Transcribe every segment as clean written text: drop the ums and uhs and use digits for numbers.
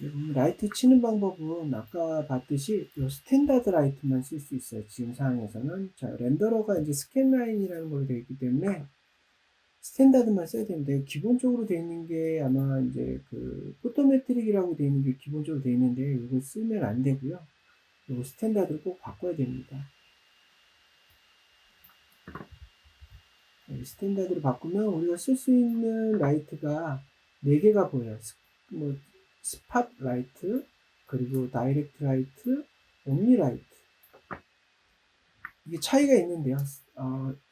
여기 보면 라이트 치는 방법은 아까 봤듯이 이 스탠다드 라이트만 쓸 수 있어요. 지금 상황에서는. 자, 렌더러가 이제 스캔 라인이라는 걸로 되어 있기 때문에 스탠다드만 써야 되는데, 기본적으로 되어 있는 게 아마 이제 그 포토메트릭이라고 되어 있는 게 기본적으로 되어 있는데, 이거 쓰면 안 되고요. 이거 스탠다드로 꼭 바꿔야 됩니다. 스탠다드로 바꾸면 우리가 쓸 수 있는 라이트가 4개가 보여요. 뭐 스팟 라이트, 그리고 다이렉트 라이트, 옴니 라이트. 이게 차이가 있는데요.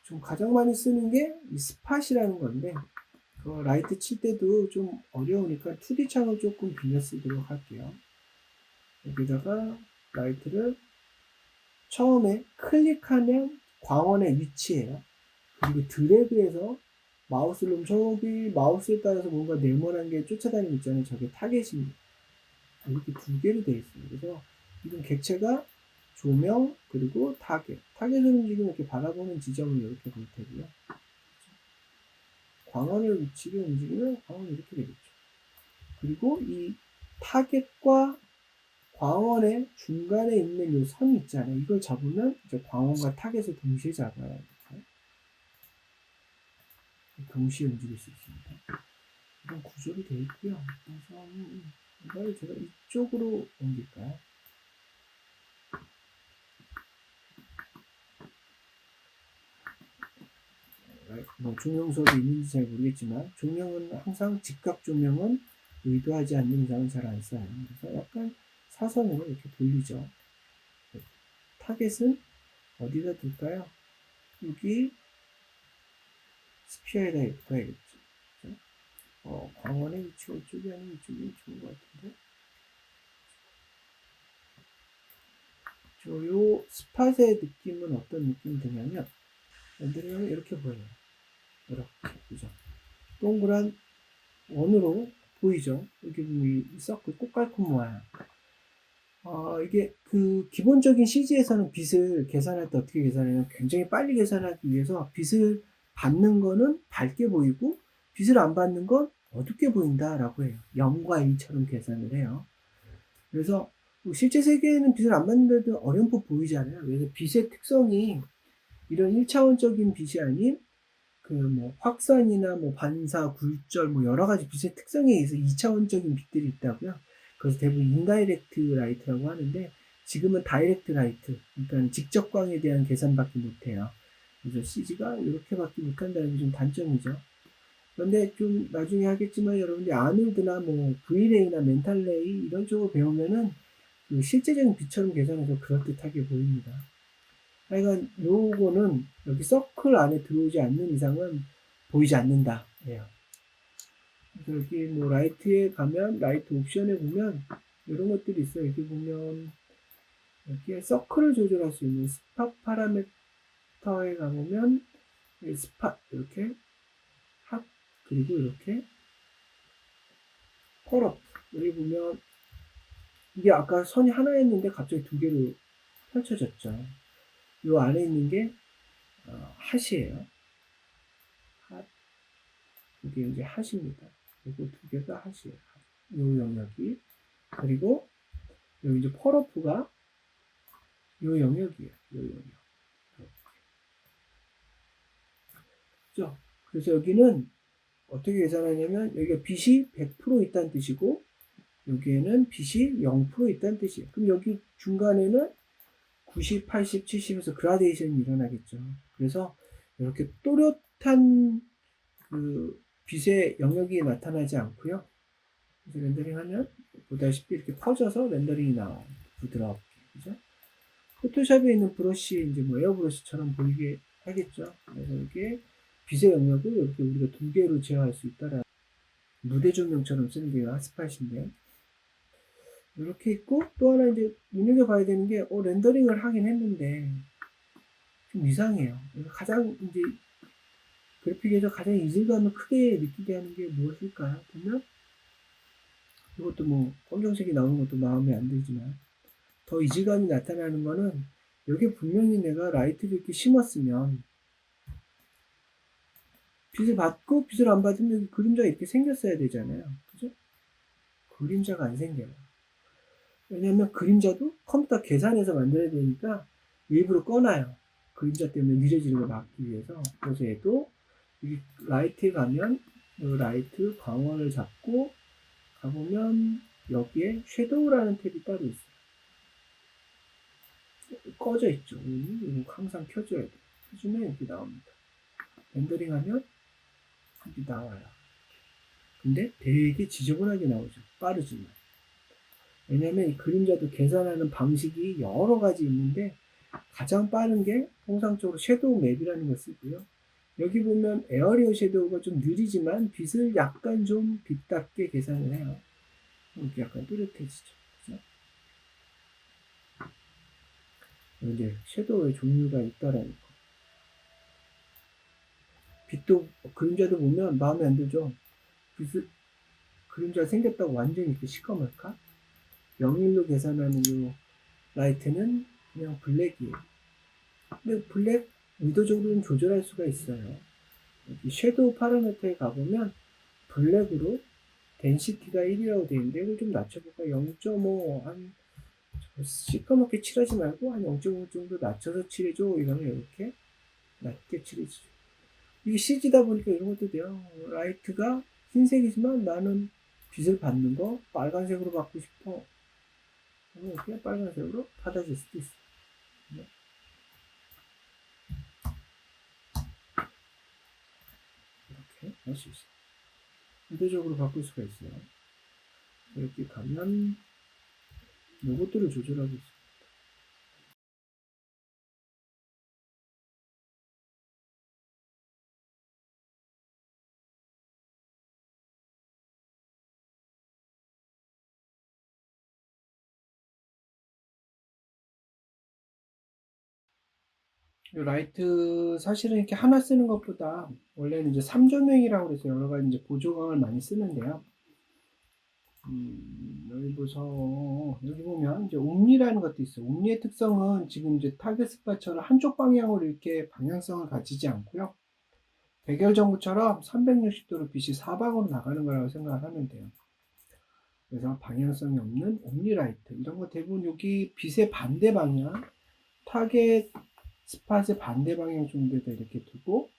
좀 가장 많이 쓰는 게 이 스팟이라는 건데, 그 라이트 칠 때도 좀 어려우니까 2D 창을 조금 빌려 쓰도록 할게요. 여기다가 라이트를 처음에 클릭하면 광원의 위치예요. 그리고 드래그해서 마우스로 저기 마우스에 따라서 뭔가 네모난 게 쫓아다니고 있잖아요. 저게 타겟입니다. 이렇게 2개로 되어 있습니다. 그래서 이건 객체가 조명 그리고 타겟을 움직이면 이렇게 바라보는 지점을 이렇게 볼 테고요. 광원을 위치를 움직이면 광원이 이렇게 되겠죠. 그리고 이 타겟과 광원의 중간에 있는 이 선 있잖아요. 이걸 잡으면 이제 광원과 타겟을 동시에 잡아요. 동시에 움직일 수 있습니다. 이런 구조로 되어 있고요. 그래서 이걸 제가 이쪽으로 옮길까요? 뭐 조명소도 있는지 잘 모르겠지만, 조명은 항상 직각 조명은 의도하지 않는 이상은 잘 안 써요. 그래서 약간 사선으로 이렇게 돌리죠. 타겟은 어디다 둘까요? 여기 스피어에다 둬야겠죠. 광원의 위치가 이쪽이 아니면 이쪽이 좋은 것 같은데. 요 스팟의 느낌은 어떤 느낌이 드냐면, 렌더링하면 이렇게 보여요. 이렇게, 그죠? 동그란 원으로 보이죠? 여기 보면 이 서클 꽃갈콘 모양. 이게 그 기본적인 CG에서는 빛을 계산할 때 어떻게 계산하냐면, 굉장히 빨리 계산하기 위해서 빛을 받는 거는 밝게 보이고 빛을 안 받는 건 어둡게 보인다라고 해요. 0과 1처럼 계산을 해요. 그래서 실제 세계에는 빛을 안 받는데도 어렴풋 보이잖아요. 그래서 빛의 특성이 이런 1차원적인 빛이 아닌 그 뭐 확산이나 뭐 반사, 굴절 뭐 여러 가지 빛의 특성에 의해서 2차원적인 빛들이 있다고요. 그래서 대부분 인다이렉트 라이트라고 하는데, 지금은 다이렉트 라이트, 그러니까 직접광에 대한 계산밖에 못해요. 그래서 CG가 이렇게밖에 못한다는 게 좀 단점이죠. 그런데 좀 나중에 하겠지만, 여러분들이 아놀드나 뭐 V레이나 멘탈레이 이런 쪽을 배우면은 그 실제적인 빛처럼 계산해서 그럴듯하게 보입니다. 하여간 요거는 여기 서클 안에 들어오지 않는 이상은 보이지 않는다. 예요. 그래서 여기 뭐 라이트에 가면 라이트 옵션에 보면 이런 것들이 있어요. 여기 보면 여기에 서클을 조절할 수 있는 스팟 파라미터에 가보면 스팟 이렇게 핫 그리고 이렇게 펄업, 여기 보면 이게 아까 선이 하나였는데 갑자기 2개로 펼쳐졌죠. 요 안에 있는 게 핫이에요. 핫. 이게 이제 핫입니다. 그리고 2개가 핫이에요. 요 영역이. 그리고 여기 이제 펄어프가 요 영역이에요. 요 영역. 그죠? 그래서 여기는 어떻게 계산하냐면, 여기가 빛이 100% 있다는 뜻이고, 여기에는 빛이 0% 있다는 뜻이에요. 그럼 여기 중간에는 90, 80, 70에서 그라데이션이 일어나겠죠. 그래서 이렇게 또렷한 그 빛의 영역이 나타나지 않고요. 그래서 렌더링 하면 보다시피 이렇게 퍼져서 렌더링이 나와요. 부드럽게. 그죠? 포토샵에 있는 브러쉬, 이제 뭐 에어브러쉬처럼 보이게 하겠죠. 그래서 이게 빛의 영역을 이렇게 우리가 2개로 제어할 수 있다라. 무대 조명처럼 쓰는 게 핫스팟인데, 이렇게 있고, 또 하나 이제 눈여겨봐야 되는 게, 렌더링을 하긴 했는데 좀 이상해요. 가장 이제 그래픽에서 가장 이질감을 크게 느끼게 하는 게 무엇일까요? 보면 이것도 뭐 검정색이 나오는 것도 마음에 안 들지만, 더 이질감이 나타나는 거는, 여기 분명히 내가 라이트를 이렇게 심었으면 빛을 받고 빛을 안 받으면 그림자가 이렇게 생겼어야 되잖아요. 그죠? 그림자가 안 생겨요. 왜냐면 그림자도 컴퓨터 계산해서 만들어야 되니까 일부러 꺼놔요. 그림자 때문에 느려지는 걸 막기 위해서. 그래서 얘도 이 라이트에 가면 이 라이트 광원을 잡고 가보면 여기에 섀도우라는 탭이 따로 있어요. 꺼져 있죠. 이거 항상 켜줘야 돼요. 켜주면 여기 나옵니다. 렌더링 하면 여기 나와요. 근데 되게 지저분하게 나오죠. 빠르지만. 왜냐면 이 그림자도 계산하는 방식이 여러 가지 있는데 가장 빠른 게 통상적으로 섀도우 맵이라는 걸 쓰고요. 여기 보면 에어리어 섀도우가 좀 느리지만 빛을 약간 좀 빛답게 계산을 해요. 이렇게 약간 뚜렷해지죠. 그죠? 이제 섀도우의 종류가 있다라는 거. 빛도 그림자도 보면 마음에 안 들죠. 빛을 그림자 생겼다고 완전히 이렇게 시커멀까? 0일로 계산하는 이 라이트는 그냥 블랙이에요. 근데 블랙 의도적으로는 조절할 수가 있어요. 여기 섀도우 파라미터에 가보면 블랙으로 덴시티가 1이라고 되어 있는데 이걸 좀 낮춰볼까? 0.5 한 시커멓게 칠하지 말고 한 0.5 정도 낮춰서 칠해줘. 이러면 이렇게 낮게 칠해주죠. 이게 CG다 보니까 이런 것도 돼요. 라이트가 흰색이지만 나는 빛을 받는 거 빨간색으로 받고 싶어. 이렇게 빨간색으로 받아줄 수도 있어요. 이렇게 할 수 있어요. 의도적으로 바꿀 수가 있어요. 이렇게 가면 이것들을 조절하고 있어요. 이 라이트 사실은 이렇게 하나 쓰는 것보다 원래는 이제 3조명이라고 해서 여러 가지 이제 보조광을 많이 쓰는데요. 여기 보서 여기 보면 이제 옴니라는 것도 있어요. 옴니의 특성은 지금 이제 타겟 스팟처럼 한쪽 방향으로 이렇게 방향성을 가지지 않고요. 백열 전구처럼 360도로 빛이 사방으로 나가는 거라고 생각을 하면 돼요. 그래서 방향성이 없는 옴니라이트 이런 거 대부분 여기 빛의 반대 방향 타겟 스팟의 반대 방향 정도에다 이렇게 두고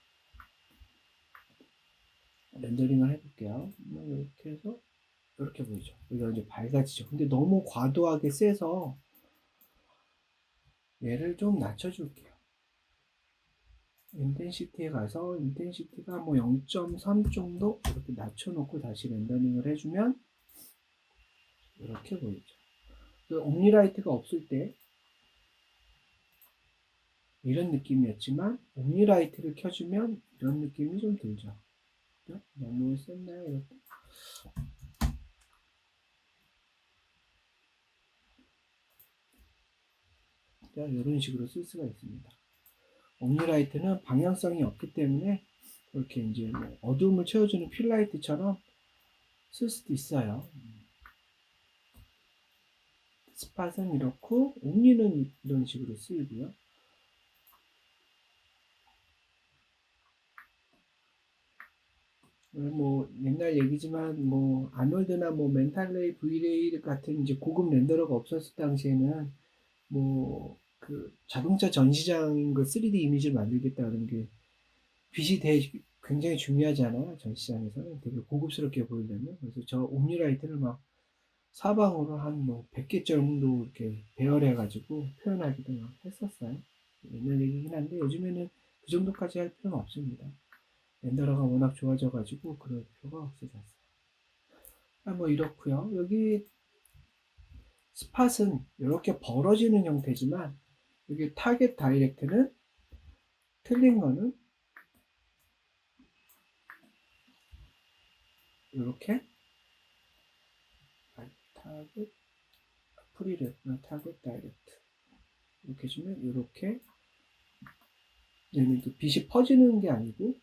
렌더링을 해볼게요. 이렇게 해서 이렇게 보이죠. 여기가 이제 밝아지죠. 근데 너무 과도하게 세서 얘를 좀 낮춰줄게요. 인텐시티에 가서 인텐시티가 뭐 0.3 정도 이렇게 낮춰놓고 다시 렌더링을 해주면 이렇게 보이죠. 옴니라이트가 없을 때 이런 느낌이었지만 옴니라이트를 켜주면 이런 느낌이 좀 들죠. 너무 셌나요? 이렇게. 이런 식으로 쓸 수가 있습니다. 옴니라이트는 방향성이 없기 때문에 이렇게 이제 뭐 어두움을 채워주는 필라이트처럼 쓸 수도 있어요. 스팟은 이렇고 옴니는 이런 식으로 쓰이고요. 뭐 옛날 얘기지만 뭐 아놀드나 뭐 멘탈레이, 브이레이 같은 이제 고급 렌더러가 없었을 당시에는 뭐 그 자동차 전시장인 그 3D 이미지를 만들겠다 그런 게 빛이 굉장히 중요하잖아요. 전시장에서는 되게 고급스럽게 보이려면. 그래서 저 옴니라이트를 막 사방으로 한 뭐 100개 정도 이렇게 배열해 가지고 표현하기도 막 했었어요. 옛날 얘기긴 한데 요즘에는 그 정도까지 할 필요는 없습니다. 렌더러가 워낙 좋아져 가지고 그럴 필요가 없어졌어요. 뭐 이렇고요. 여기 스팟은 이렇게 벌어지는 형태지만 여기 타겟 다이렉트는 틀린 거는 이렇게 타겟 프리랩 타겟 다이렉트 이렇게 해주면 이렇게 얘는 그 빛이 퍼지는 게 아니고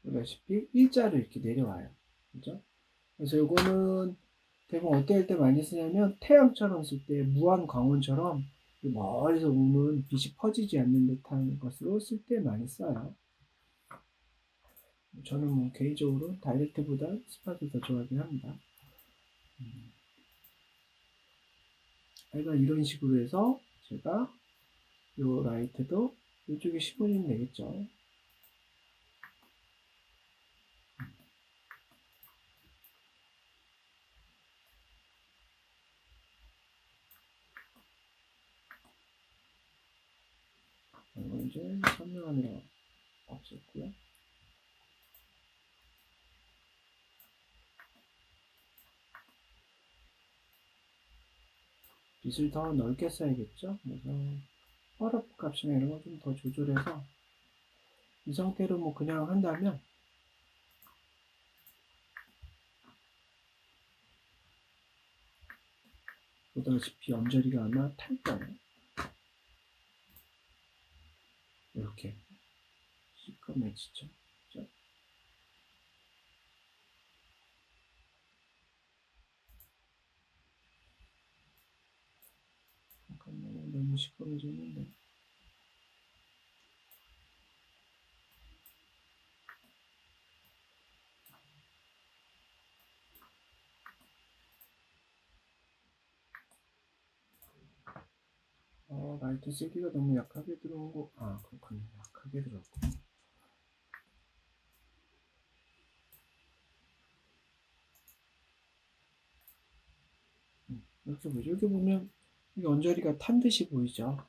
보다시피 일자로 이렇게 내려와요. 그죠? 그래서 이거는 대부분 어떻게 할 때 많이 쓰냐면 태양처럼 쓸 때 무한 광원처럼 멀리서 오는 빛이 퍼지지 않는 듯한 것으로 쓸 때 많이 써요. 저는 뭐 개인적으로 다이렉트보다 스팟을 더 좋아하긴 합니다. 하여간 이런 식으로 해서 제가 요 라이트도 이쪽에 심어주면 되겠죠. 이거 이제 설명하느라 없었고요. 빛을 더 넓게 써야겠죠. 그래서 펄업 값이나 이런 거 좀 더 조절해서 이 상태로 뭐 그냥 한다면 보다시피 언저리가 아마 탈 거예요. 이렇게 시커매지죠. 그죠? 잠깐만요. 너무 시커매졌는데. 라이트 세기가 너무 약하게 들어온 거. 아, 그렇군요. 약하게 들어왔군요. 이렇게 보죠. 이렇게 보면 이 언저리가 탄 듯이 보이죠.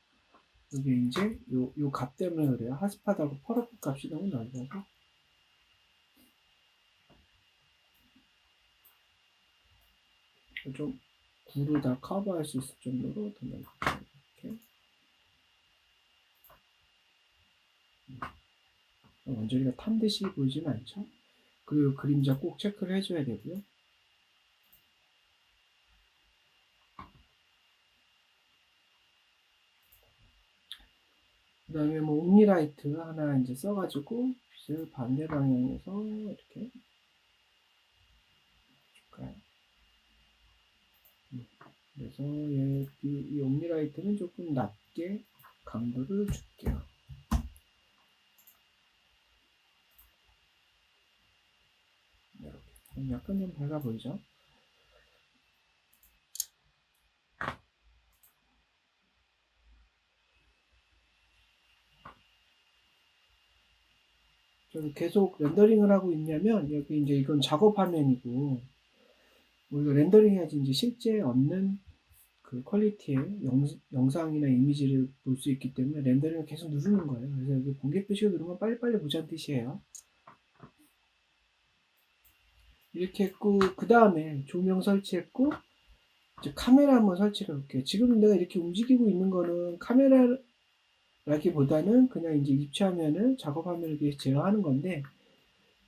이게 이제 요 값 때문에 그래요. 핫스팟하고 펄업 값이 너무 넓어서 좀 구를 다 커버할 수 있을 정도로 더 넓게 이렇게 언저리가 탄 듯이 보이지는 않죠. 그리고 그림자 꼭 체크를 해줘야 되고요. 그 다음에 뭐 옴니라이트 하나 이제 써가지고 빛을 반대 방향에서 이렇게 줄까요? 그래서 이 옴니라이트는 조금 낮게 강도를 줄게요. 이렇게 약간 좀 밝아 보이죠? 저는 계속 렌더링을 하고 있냐면 여기 이제 이건 작업 화면이고 우리가 렌더링 해야지 이제 실제 없는 그 퀄리티의 영상이나 이미지를 볼 수 있기 때문에 렌더링을 계속 누르는 거예요. 그래서 여기 번개 표시가 누르면 빨리빨리 보자는 뜻이에요. 이렇게 했고 그 다음에 조명 설치했고 이제 카메라 한번 설치를 해볼게요. 지금 내가 이렇게 움직이고 있는 거는 카메라라기보다는 그냥 이제 입체화면을 작업화면을 위해서 제어하는 건데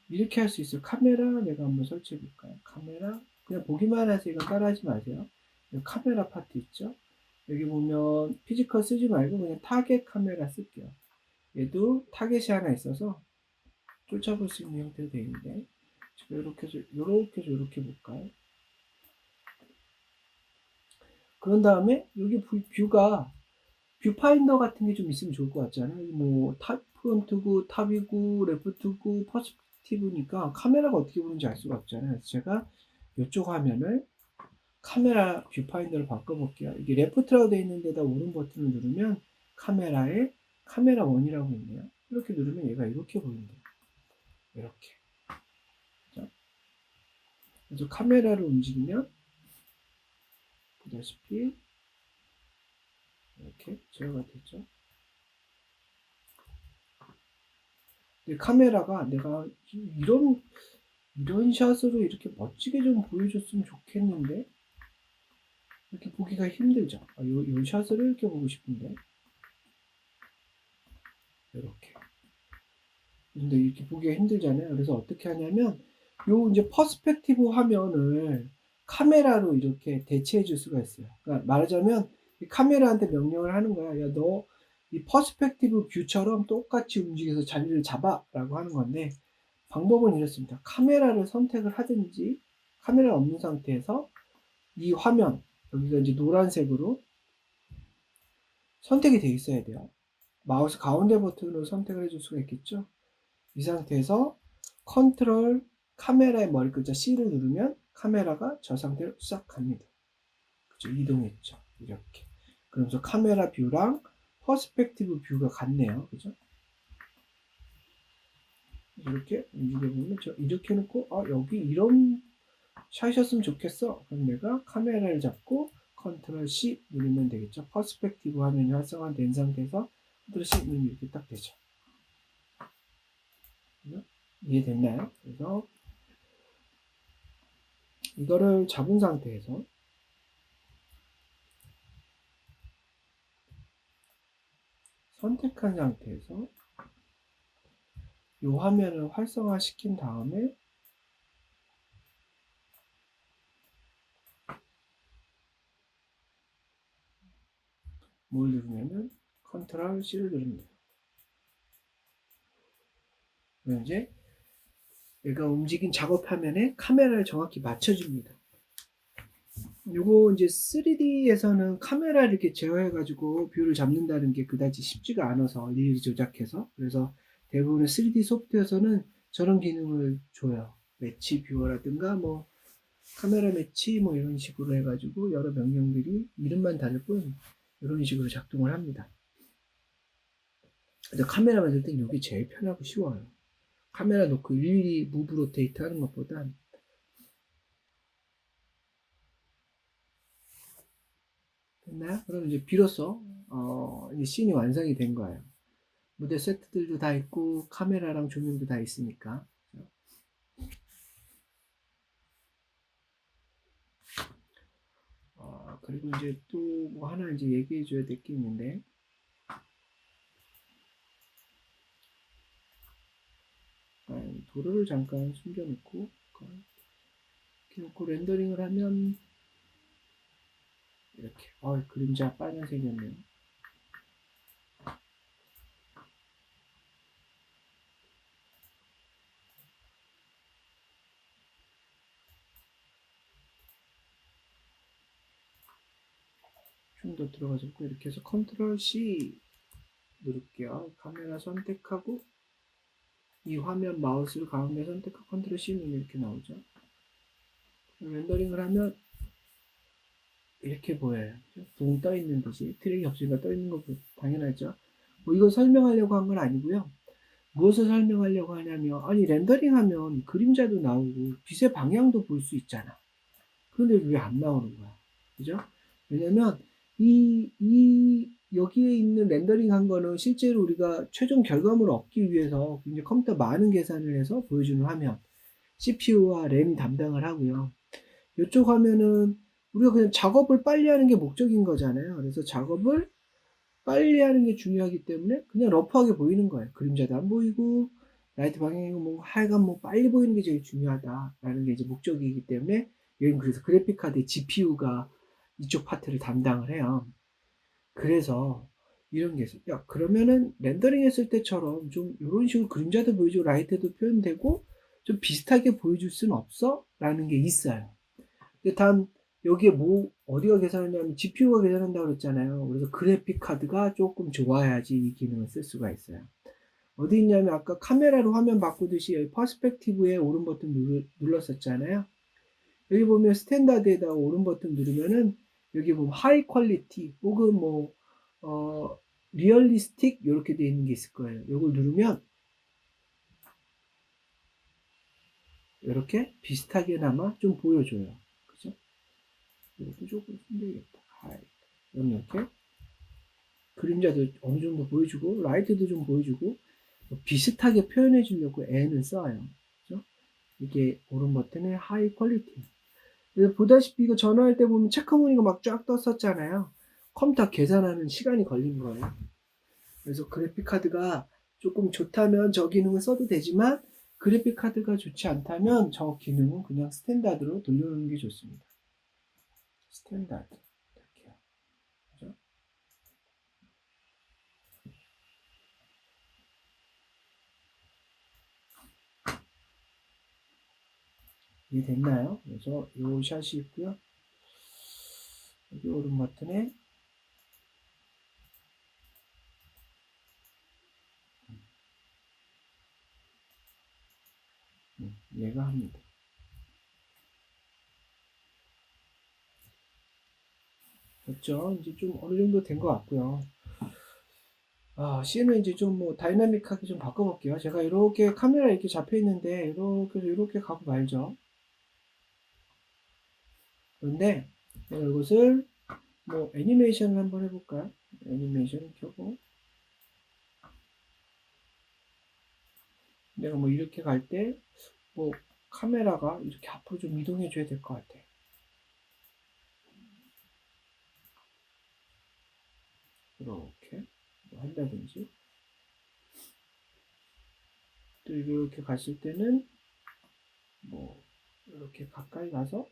이렇게 할 수 있어요. 카메라 내가 한번 설치해 볼까요? 카메라 그냥 보기만 하세요. 이건 따라하지 마세요. 카메라 파트 있죠? 여기 보면 피지컬 쓰지 말고 그냥 타겟 카메라 쓸게요. 얘도 타겟이 하나 있어서 쫓아볼 수 있는 형태로 되어 있는데 제가 이렇게 해서 이렇게 볼까요? 그런 다음에 여기 뷰가 뷰파인더 같은 게 좀 있으면 좋을 것 같잖아요. 뭐 프론트고 탑이고 레프트고 퍼스펙티브니까 카메라가 어떻게 보는지 알 수가 없잖아요. 그래서 제가 이쪽 화면을 카메라 뷰파인더를 바꿔볼게요. 이게 레프트라고 되어 있는 데다 오른 버튼을 누르면 카메라에 카메라 1이라고 있네요. 이렇게 누르면 얘가 이렇게 보인대요. 이렇게. 자, 그래서 카메라를 움직이면 보다시피 이렇게 제어가 되죠. 근데 카메라가 내가 이런 샷으로 이렇게 멋지게 좀 보여줬으면 좋겠는데 이렇게 보기가 힘들죠. 요 샷을 이렇게 보고 싶은데 이렇게. 근데 이렇게 보기가 힘들잖아요. 그래서 어떻게 하냐면 요 이제 퍼스펙티브 화면을 카메라로 이렇게 대체해 줄 수가 있어요. 그러니까 말하자면 이 카메라한테 명령을 하는 거야. 야, 너 이 퍼스펙티브 뷰처럼 똑같이 움직여서 자리를 잡아 라고 하는 건데 방법은 이렇습니다. 카메라를 선택을 하든지 카메라 없는 상태에서 이 화면 여기가 이제 노란색으로 선택이 되어 있어야 돼요. 마우스 가운데 버튼으로 선택을 해줄 수가 있겠죠. 이 상태에서 컨트롤 카메라의 머리 글자 C를 누르면 카메라가 저 상태로 싹 갑니다. 그죠? 이동했죠. 이렇게. 그러면서 카메라 뷰랑 퍼스펙티브 뷰가 같네요. 그죠? 이렇게 움직여보면 이렇게 해놓고 여기 이런 샷이었으면 좋겠어. 그럼 내가 카메라를 잡고 컨트롤 C 누르면 되겠죠. 퍼스펙티브 화면이 활성화된 상태에서 컨트롤 C 누르면 이렇게 딱 되죠. 이해됐나요? 그래서 이거를 잡은 상태에서 선택한 상태에서 이 화면을 활성화 시킨 다음에 뭘 누르면은 컨트롤 C를 누르면 돼요. 그럼 이제 얘가 움직인 작업 화면에 카메라를 정확히 맞춰줍니다. 요거 이제 3D에서는 카메라를 이렇게 제어해가지고 뷰를 잡는다는 게 그다지 쉽지가 않아서 일일이 조작해서. 그래서 대부분의 3D 소프트에서는 저런 기능을 줘요. 매치 뷰어라든가 뭐 카메라 매치 뭐 이런 식으로 해가지고 여러 명령들이 이름만 다를 뿐 이런 식으로 작동을 합니다. 근데 카메라 만들 땐 이게 제일 편하고 쉬워요. 카메라 놓고 일일이 무브 로테이트 하는 것보다. 됐나요? 그럼 이제 비로소 이제 씬이 완성이 된 거예요. 무대 세트들도 다 있고 카메라랑 조명도 다 있으니까. 그리고 이제 또 뭐 하나 이제 얘기해 줘야 될 게 있는데, 도로를 잠깐 숨겨놓고 이렇게 놓고 렌더링을 하면 이렇게 그림자 빨간색이었네요. 좀 더 들어가서 이렇게 해서 컨트롤 C 누를게요. 카메라 선택하고 이 화면 마우스를 가운데 선택하고 컨트롤 C 누르면 이렇게 나오죠. 렌더링을 하면 이렇게 보여요. 붕 떠 있는 듯이 트랙이 없으니까 떠 있는 거 당연하죠. 뭐 이거 설명하려고 한 건 아니고요. 무엇을 설명하려고 하냐면 렌더링 하면 그림자도 나오고 빛의 방향도 볼 수 있잖아. 그런데 왜 안 나오는 거야? 그죠? 왜냐면 여기에 있는 렌더링 한 거는 실제로 우리가 최종 결과물을 얻기 위해서 굉장히 컴퓨터 많은 계산을 해서 보여주는 화면, CPU와 램이 담당을 하고요. 이쪽 화면은 우리가 그냥 작업을 빨리 하는 게 목적인 거잖아요. 그래서 작업을 빨리 하는 게 중요하기 때문에 그냥 러프하게 보이는 거예요. 그림자도 안 보이고 라이트 방향이고 뭐 하여간 뭐 빨리 보이는 게 제일 중요하다라는 게 이제 목적이기 때문에 여기는 그래서 그래픽 카드의 GPU가 이쪽 파트를 담당을 해요. 그래서 이런 게 있어요. 야, 그러면은 렌더링 했을 때처럼 좀 이런 식으로 그림자도 보여주고 라이트도 표현되고 좀 비슷하게 보여줄 수는 없어? 라는 게 있어요. 근데 단 여기에 뭐 어디가 계산하냐면 GPU가 계산한다고 그랬잖아요. 그래서 그래픽 카드가 조금 좋아야지 이 기능을 쓸 수가 있어요. 어디 있냐면 아까 카메라로 화면 바꾸듯이 여기 퍼스펙티브에 오른 버튼 눌렀었잖아요. 여기 보면 스탠다드에다가 오른 버튼 누르면은 여기 보면 하이 퀄리티 혹은 뭐 리얼리스틱 이렇게 되어 있는 게 있을 거예요. 이걸 누르면 이렇게 비슷하게나마 좀 보여줘요. 그죠? 이것도 조금 힘들겠다. 하이. 이렇게 그림자도 어느 정도 보여주고 라이트도 좀 보여주고 비슷하게 표현해 주려고 N을 써요. 그죠? 이게 오른 버튼의 하이 퀄리티. 보다시피 이거 전화할 때 보면 체크무늬가 막 쫙 떴었잖아요. 컴퓨터 계산하는 시간이 걸린 거예요. 그래서 그래픽 카드가 조금 좋다면 저 기능을 써도 되지만 그래픽 카드가 좋지 않다면 저 기능은 그냥 스탠다드로 돌려놓는 게 좋습니다. 스탠다드. 이렇게요. 그죠? 이해됐나요? 그래서 요 샷이 있고요. 여기 오른 버튼에 이해가 합니다. 됐죠? 이제 좀 어느 정도 된 것 같고요. C는 이제 좀 뭐 다이나믹하게 좀 바꿔볼게요. 제가 이렇게 카메라 이렇게 잡혀 있는데 이렇게 가고 말죠. 그런데 내가 이것을 뭐 애니메이션을 한번 해볼까요? 애니메이션 켜고 내가 뭐 이렇게 갈 때 뭐 카메라가 이렇게 앞으로 좀 이동해 줘야 될 것 같아. 이렇게 뭐 한다든지 또 이렇게 갔을 때는 뭐 이렇게 가까이 가서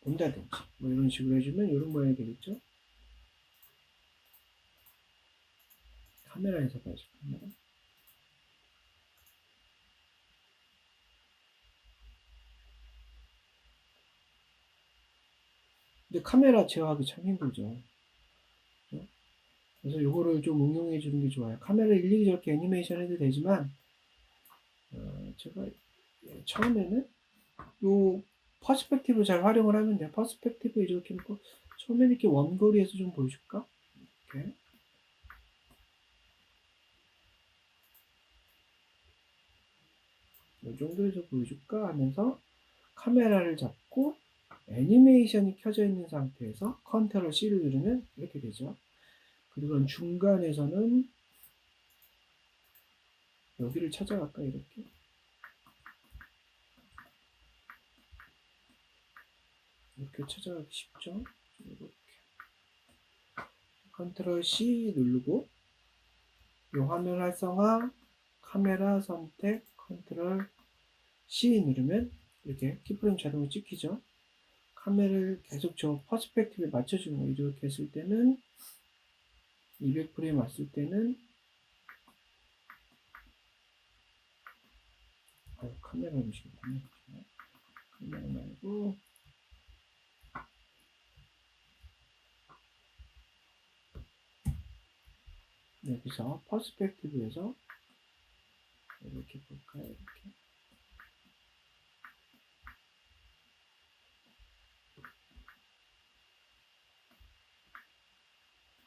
본다든지 뭐 이런 식으로 해주면 이런 모양이 되겠죠. 카메라에서 봐야죠. 카메라. 근데 카메라 제어하기 참 힘들죠. 그래서 이거를 좀 응용해 주는 게 좋아요. 카메라 일일이 저렇게 애니메이션 해도 되지만 제가 처음에는 요 퍼스펙티브 잘 활용을 하면 돼요. 퍼스펙티브 이렇게 놓고 처음에는 이렇게 원거리에서 좀 보여줄까? 이렇게 이 정도에서 보여줄까 하면서 카메라를 잡고 애니메이션이 켜져 있는 상태에서 컨트롤 C를 누르면 이렇게 되죠. 그리고 중간에서는 여기를 찾아갈까 이렇게 찾아가기 쉽죠. 이렇게 컨트롤 C 누르고 이 화면 활성화 카메라 선택 컨트롤 C 누르면 이렇게 키프레임 자동으로 찍히죠. 카메라를 계속 저 퍼스펙티브에 맞춰주는 거 이렇게 했을 때는 200프레임 왔을 때는 카메라 음식이네. 카메라 말고 여기서 퍼스펙티브에서 이렇게 볼까요? 이렇게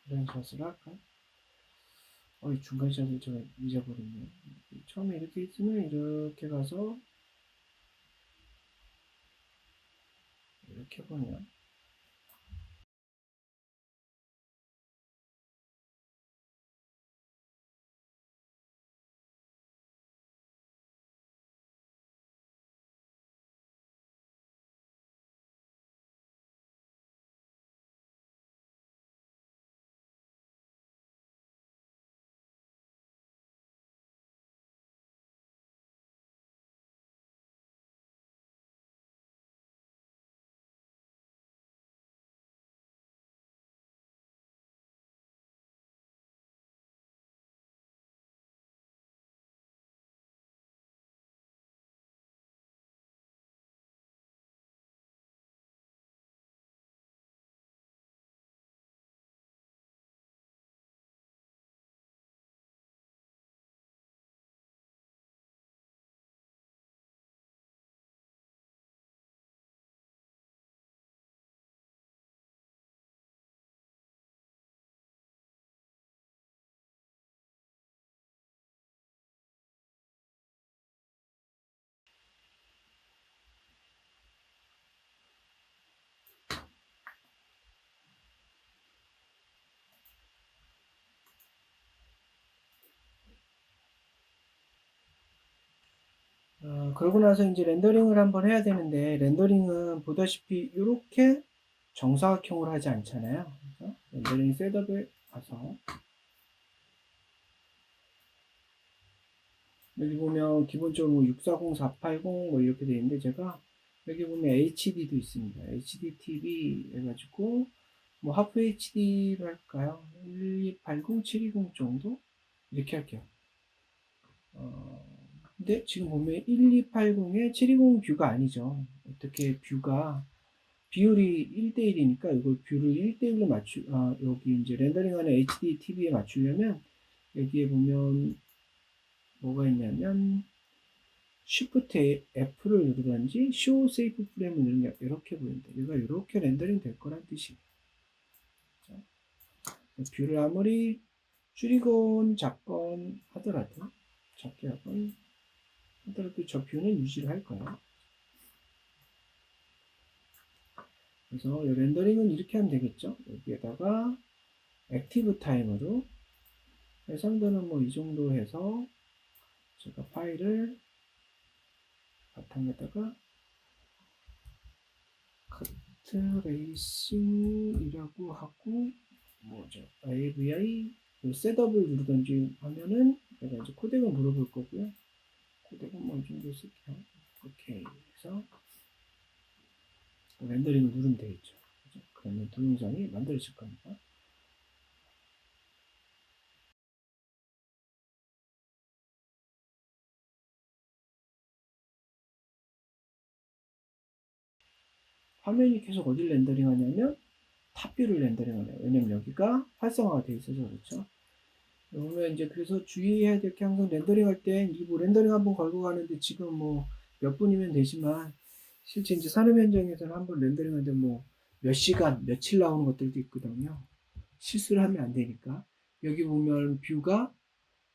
이런 샷을 할까? 이 중간 샷을 제가 잊어버렸네요. 처음에 이렇게 있으면 이렇게 가서 이렇게 보면 그러고 나서 이제 렌더링을 한번 해야 되는데 렌더링은 보다시피 이렇게 정사각형으로 하지 않잖아요. 그래서 렌더링 셋업에 가서 여기 보면 기본적으로 640, 480 뭐 이렇게 되어 있는데 제가 여기 보면 HD도 있습니다. HD TV 해가지고 뭐 하프 HD로 할까요? 1280, 720 정도 이렇게 할게요. 근데 지금 보면 1280에 720 뷰가 아니죠. 어떻게 뷰가 비율이 1대1이니까 이걸 비율을 1대1로 여기 이제 렌더링하는 HD TV에 맞추려면 여기에 보면 뭐가 있냐면 Shift F를 누르든지 Show Save Frame을 누르면 이렇게 보인다. 얘가 이렇게 렌더링 될 거란 뜻이에요. 뷰를 아무리 줄이건 작건 하더라도 작게 하건 하더라도 저 뷰는 유지를 할 거예요. 그래서 렌더링은 이렇게 하면 되겠죠. 여기에다가 액티브 타임으로 해상도는 뭐 이 정도 해서 제가 파일을 바탕에다가 카트레이싱이라고 하고 뭐죠? AVI 셋업을 누르든지 하면은 내가 이제 코덱을 물어볼 거고요. 코덱은 뭐 이 정도 쓸게요. 오케이. 그래서 렌더링을 누르면 되겠죠. 그죠? 그러면 동영상이 만들어질 겁니다. 화면이 계속 어딜 렌더링 하냐면 탑뷰를 렌더링 하네요. 왜냐면 여기가 활성화가 되어 있어서 그렇죠. 그러면 이제 그래서 주의해야 될 게 항상 렌더링 할 때 이 뭐 렌더링 한번 걸고 가는데 지금 뭐 몇 분이면 되지만 실제 이제 산업 현장에서는 한번 렌더링 하는데 뭐 몇 시간, 며칠 나오는 것들도 있거든요. 실수를 하면 안 되니까. 여기 보면 뷰가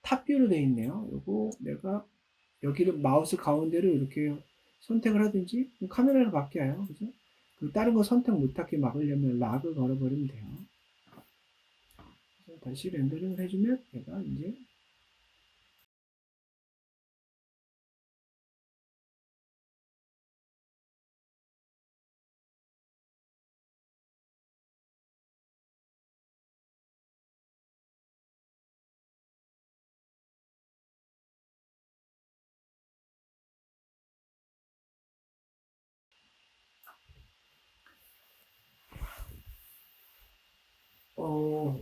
탑뷰로 되어 있네요. 요거 내가 여기를 마우스 가운데로 이렇게 선택을 하든지 카메라를 바뀌어요. 그죠? 다른 거 선택 못하게 막으려면 락을 걸어버리면 돼요. 그래서 다시 렌더링을 해주면 얘가 이제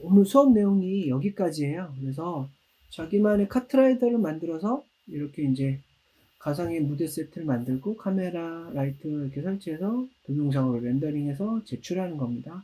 오늘 수업 내용이 여기까지예요. 그래서 자기만의 카트라이더를 만들어서 이렇게 이제 가상의 무대 세트를 만들고 카메라, 라이트 이렇게 설치해서 동영상으로 렌더링해서 제출하는 겁니다.